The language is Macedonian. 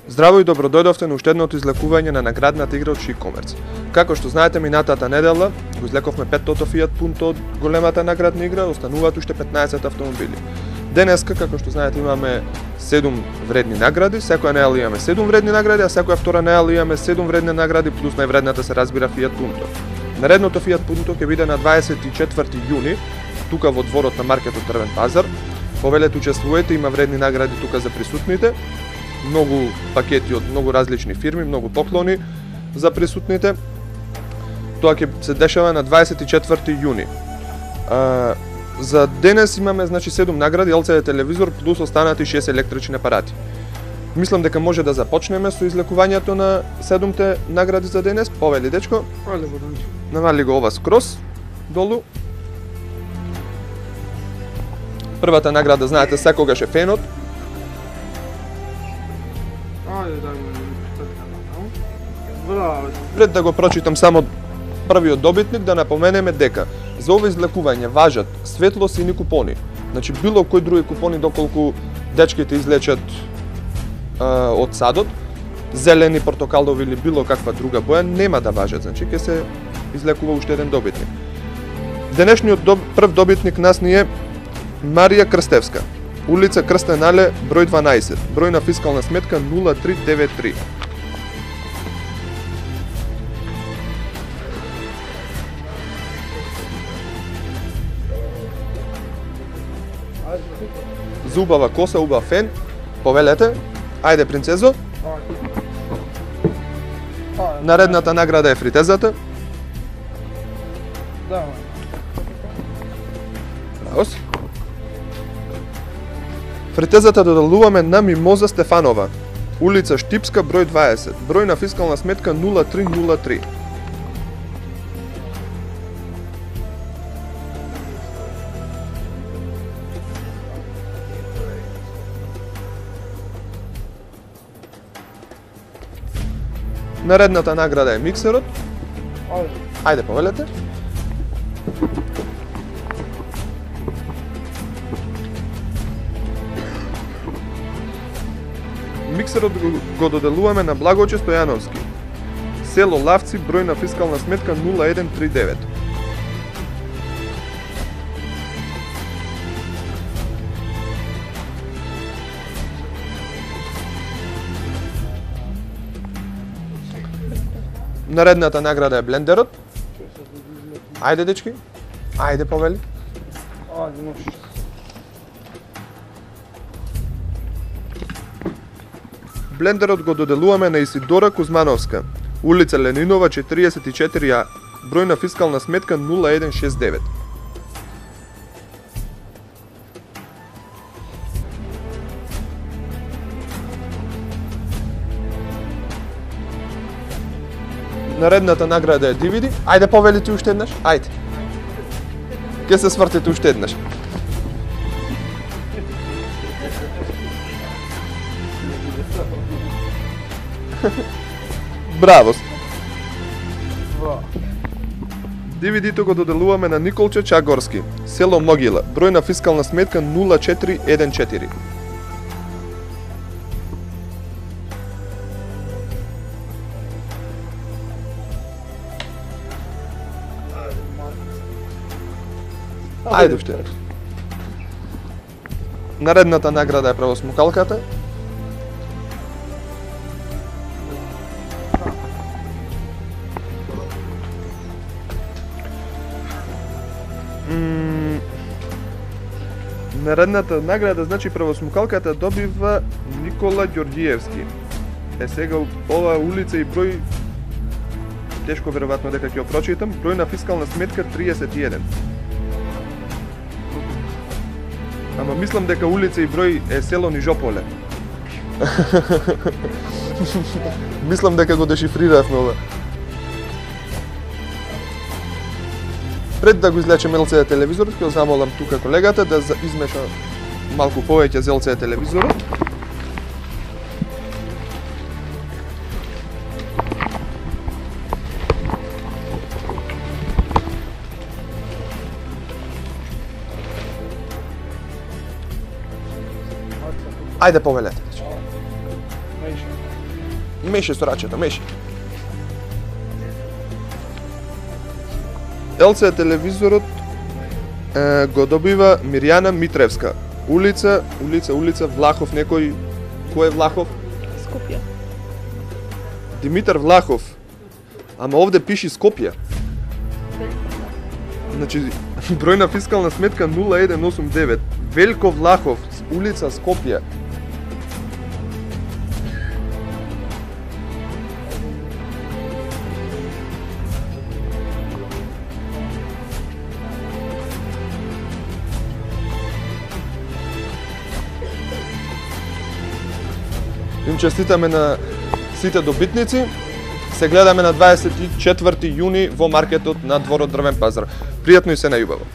Здраво и добродојдовте на уште едното излекување на наградната игра од Chic Commerce. Како што знаете, минатата недела го излековме 5-тото Fiat Punto од големата наградна игра, остануваат уште 15 автомобили. Денеска, како што знаете, имаме 7 вредни награди, секоја недела имаме 7 вредни награди, а секоја втора недела имаме 7 вредни награди плюс највредната се разбира Fiat Punto. Наредното Fiat Punto ќе биде на 24 јуни, тука во дворот на маркетот Дрвен пазар. Повелете, учествувате, има вредни награди тука за присутните. Многу пакети од многу различни фирми, многу поклони за присутните. Тоа ќе се дешава на 24 јуни. За денес имаме 7 награди, LCD телевизор плюс останати 6 електрични апарати. Мислам дека може да започнеме со излекувањето на 7 награди за денес. Повели, дечко. Навали го ова скрос долу. Првата награда, знаете, секогаш е фенот. Пред да го прочитам само првиот добитник, да напоменеме дека за ова излекување важат светло-сини купони. Значи, било кои други купони, доколку дечките излечат од садот, зелени, портокалови или било каква друга боја, нема да важат. Значи, ќе се излекува уште еден добитник. Денешниот прв добитник нас ни е Марија Крстевска, улица Крстен Але, број 12, број на фискална сметка 0393. За убава коса, убав фен, повелете, ајде принцезо. Наредната награда е фритезата. Браво си. Фритезата доделуваме на Мимоза Стефанова, улица Штипска, број 20, број на фискална сметка 0303. Наредната награда е миксерот. Ајде, повелете. Миксерот го доделуваме на Благоче Стојановски, село Лавци, број на фискална сметка 0139. Наредната награда е блендерот. Ајде, дечки. Ајде, повели. Блендерот го доделуваме на Исидора Кузмановска, улица Ленинова 44А, број на фискална сметка 0169. Наредната награда е DVD. Ајде, повели ти уште еднаш. Ајде. Ке се свртите уште еднаш. Браво! DVD-то го доделуваме на Николче Чагорски, село Могила, број на фискална сметка 0414. Ајде уште. Наредната награда е правосмукалката. Наредната награда, значи правосмукалката добива Никола Ѓорѓиевски. Сега ова улица и број, тешко веројатно дека ќе ја прочитам, број на фискална сметка 31. Ама мислам дека улица и број е село Нижополе. Мислам дека го дешифриравме ова. Пред да го излечем LCD телевизорот, ќе замолам тука колегата да измеша малку повеќе за LCD телевизорот. Ајде повелете. Меше со рачето, меше. ЛЦ телевизорот го добива Мирјана Митревска. Улица Влахов, некој... Кој е Влахов? Скопје. Димитар Влахов. Ама овде пиши Скопје. Значи, бројна фискална сметка 0189. Велко Влахов, улица Скопје. Им честитаме на сите добитници. Се гледаме на 24 јуни во маркетот на дворот Дрвен пазар. Пријатно и се најубаво.